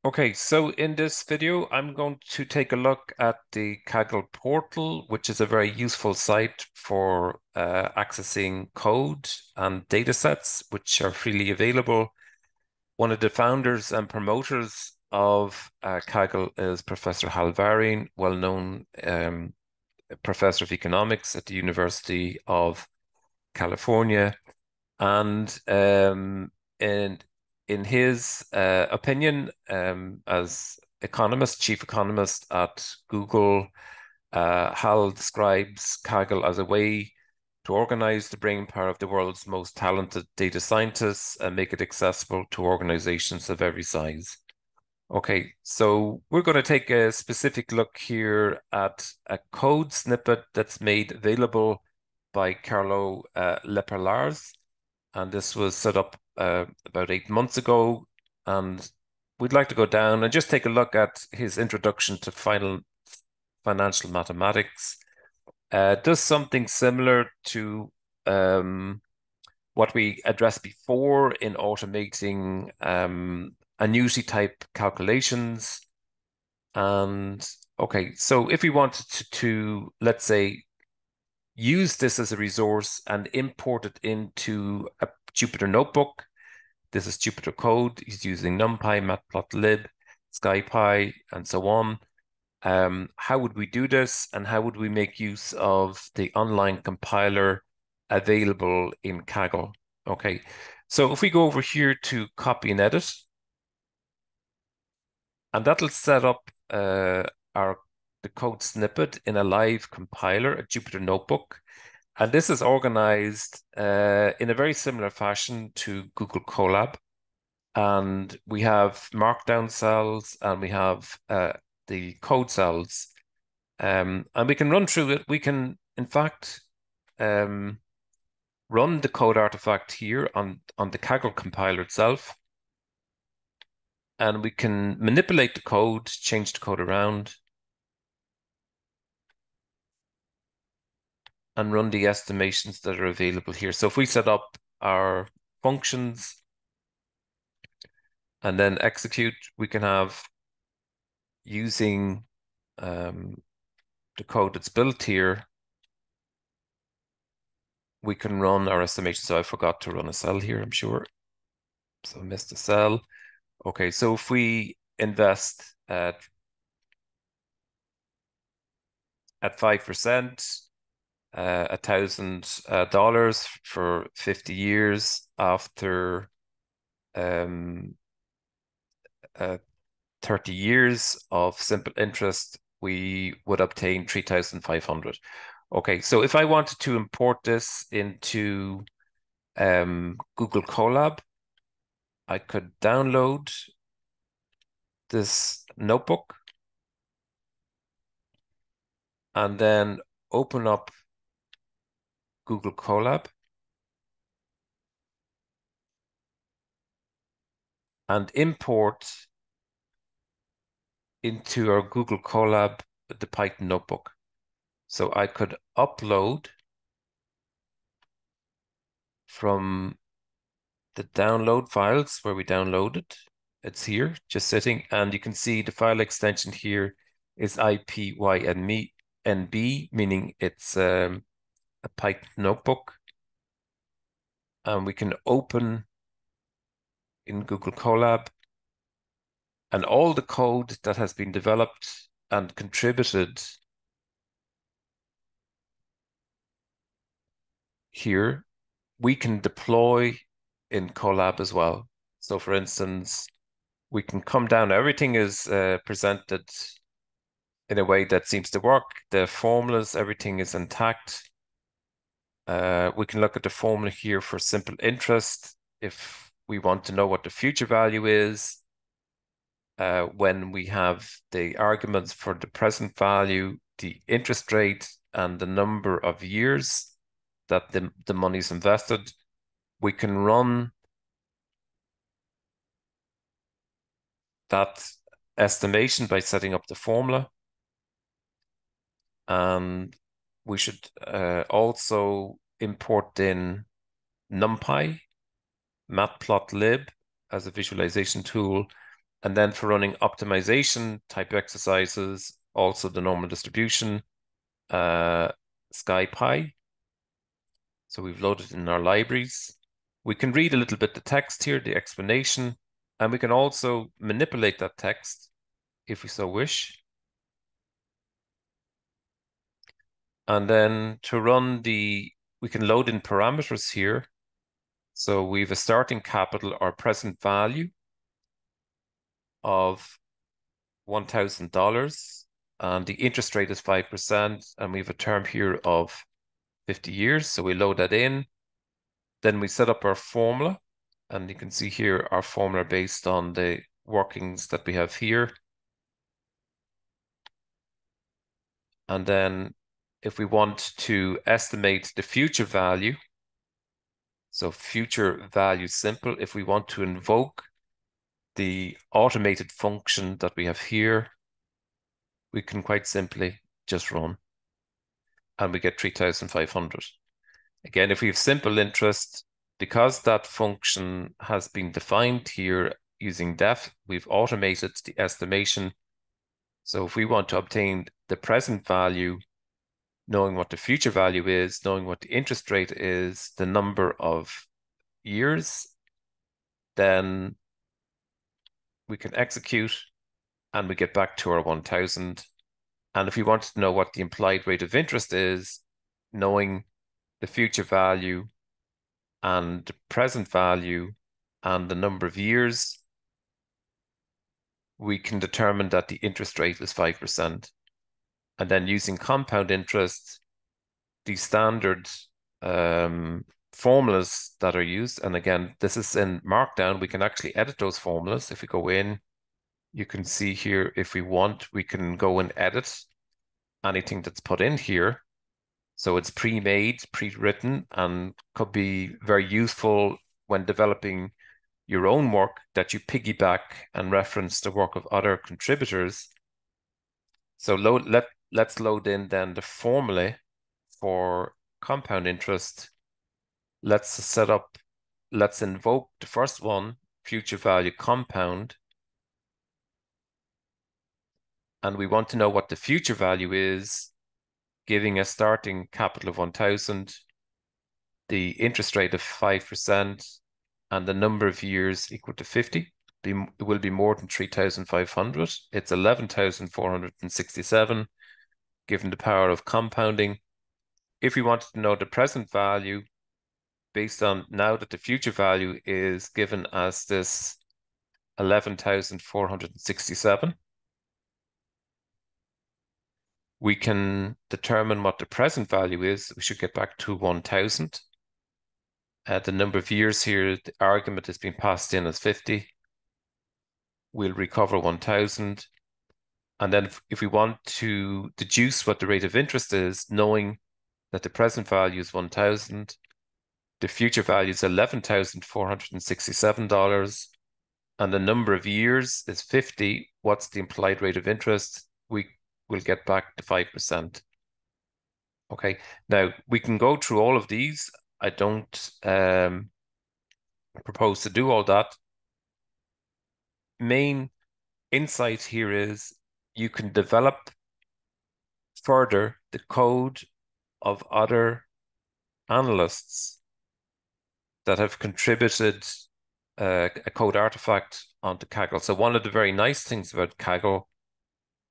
Okay, so in this video, I'm going to take a look at the Kaggle Portal, which is a very useful site for accessing code and datasets, which are freely available. One of the founders and promoters of Kaggle is Professor Halvarin, well-known professor of economics at the University of California. And in in his opinion, as chief economist at Google, Hal describes Kaggle as a way to organize the brainpower of the world's most talented data scientists and make it accessible to organizations of every size. Okay, so we're going to take a specific look here at a code snippet that's made available by Carlo Leperlars, and this was set up about 8 months ago. And we'd like to go down and just take a look at his introduction to financial mathematics. Does something similar to what we addressed bore in automating annuity type calculations. And okay, so if we wanted to let's say, use this as a resource and import it into a Jupyter notebook. This is Jupyter code. He's using NumPy, Matplotlib, SciPy, and so on. How would we do this, and how would we make use of the online compiler available in Kaggle? Okay, so if we go over here to copy and edit, and that'll set up the code snippet in a live compiler, a Jupyter notebook. And this is organized in a very similar fashion to Google Colab. And we have markdown cells and we have the code cells. And we can run through it. We can, in fact, run the code artifact here on the Kaggle compiler itself. And we can manipulate the code, change the code around, and run the estimations that are available here. So if we set up our functions and then execute, we can have, using the code that's built here, we can run our estimation. So I forgot to run a cell here, I'm sure. So I missed a cell. Okay, so if we invest at 5%, $1,000 for 50 years after 30 years of simple interest, we would obtain 3,500. Okay, so if I wanted to import this into Google Colab, I could download this notebook and then open up Google Colab and import into our Google Colab the Python notebook. So I could upload from the download files where we downloaded. It's here, just sitting, and you can see the file extension here is IPYNB, meaning it's a Python notebook. And we can open in Google Colab, and all the code that has been developed and contributed here, we can deploy in Colab as well. So for instance, we can come down, everything is presented in a way that seems to work. The formulas, everything is intact. We can look at the formula here for simple interest if we want to know what the future value is. When we have the arguments for the present value, the interest rate, and the number of years that the money is invested, we can run that estimation by setting up the formula. And we should also import in NumPy, Matplotlib as a visualization tool, And then for running optimization type exercises, also the normal distribution, SciPy. So we've loaded in our libraries. We can read a little bit the text here, the explanation, and we can also manipulate that text if we so wish. And then to run we can load in parameters here. So we have a starting capital or present value of $1,000, and the interest rate is 5%, and we have a term here of 50 years. So we load that in. Then we set up our formula, and you can see here our formula based on the workings that we have here. And then if we want to estimate the future value, so future value simple, if we want to invoke the automated function that we have here, we can quite simply just run, and we get 3,500. Again, if we have simple interest, because that function has been defined here using def, we've automated the estimation. So if we want to obtain the present value, knowing what the future value is, knowing what the interest rate is, the number of years, then we can execute and we get back to our 1,000. And if we wanted to know what the implied rate of interest is, knowing the future value and the present value and the number of years, we can determine that the interest rate is 5%. And then using compound interest, the standard formulas that are used, and again, this is in Markdown, we can actually edit those formulas. If we go in, you can see here, if we want, we can go and edit anything that's put in here. So it's pre-made, pre-written, and could be very useful when developing your own work, that you piggyback and reference the work of other contributors. So let's load in then the formula for compound interest. Let's invoke the first one, future value compound. And we want to know what the future value is, giving a starting capital of 1,000, the interest rate of 5%, and the number of years equal to 50. It will be more than 3,500. It's 11,467, given the power of compounding. If we wanted to know the present value, based on now that the future value is given as this 11,467, we can determine what the present value is. We should get back to 1,000. The number of years here, the argument has been passed in as 50. We'll recover 1,000. And then if we want to deduce what the rate of interest is, knowing that the present value is 1,000, the future value is $11,467, and the number of years is 50, what's the implied rate of interest? We will get back to 5%. Okay, now we can go through all of these. I don't propose to do all that. Main insight here is you can develop further the code of other analysts that have contributed a code artifact onto Kaggle. So one of the very nice things about Kaggle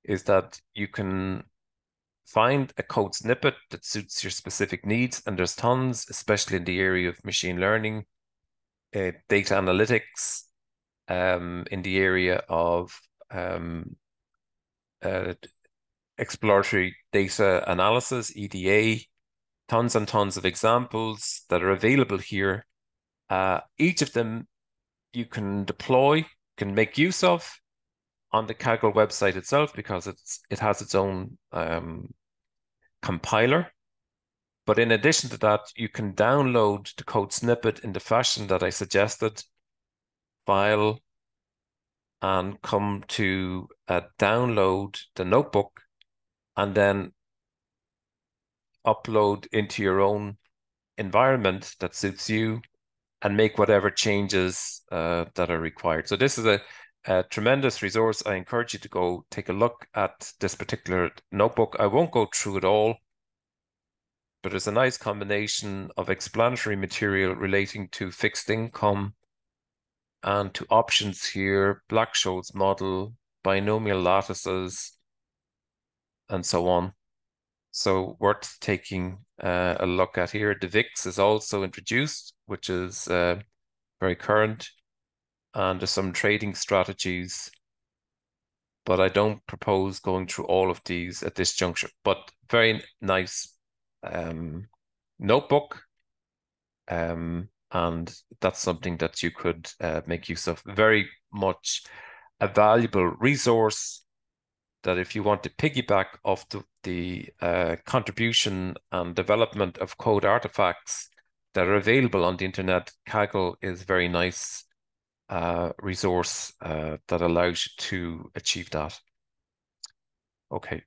is that you can find a code snippet that suits your specific needs, and there's tons, especially in the area of machine learning, data analytics, in the area of exploratory data analysis, EDA, tons and tons of examples that are available here. Each of them you can deploy, can make use of on the Kaggle website itself, because it has its own compiler. But in addition to that, you can download the code snippet in the fashion that I suggested, file, and come to download the notebook, and then upload into your own environment that suits you, and make whatever changes that are required. So this is a A tremendous resource. I encourage you to go take a look at this particular notebook. I won't go through it all, but there's a nice combination of explanatory material relating to fixed income and to options here, Black-Scholes model, binomial lattices, and so on. So worth taking a look at here. The VIX is also introduced, which is very current, and there's some trading strategies, but I don't propose going through all of these at this juncture. But very nice notebook, and that's something that you could make use of. Very much a valuable resource that if you want to piggyback off the contribution and development of code artifacts that are available on the internet, Kaggle is a very nice resource that allows you to achieve that. Okay.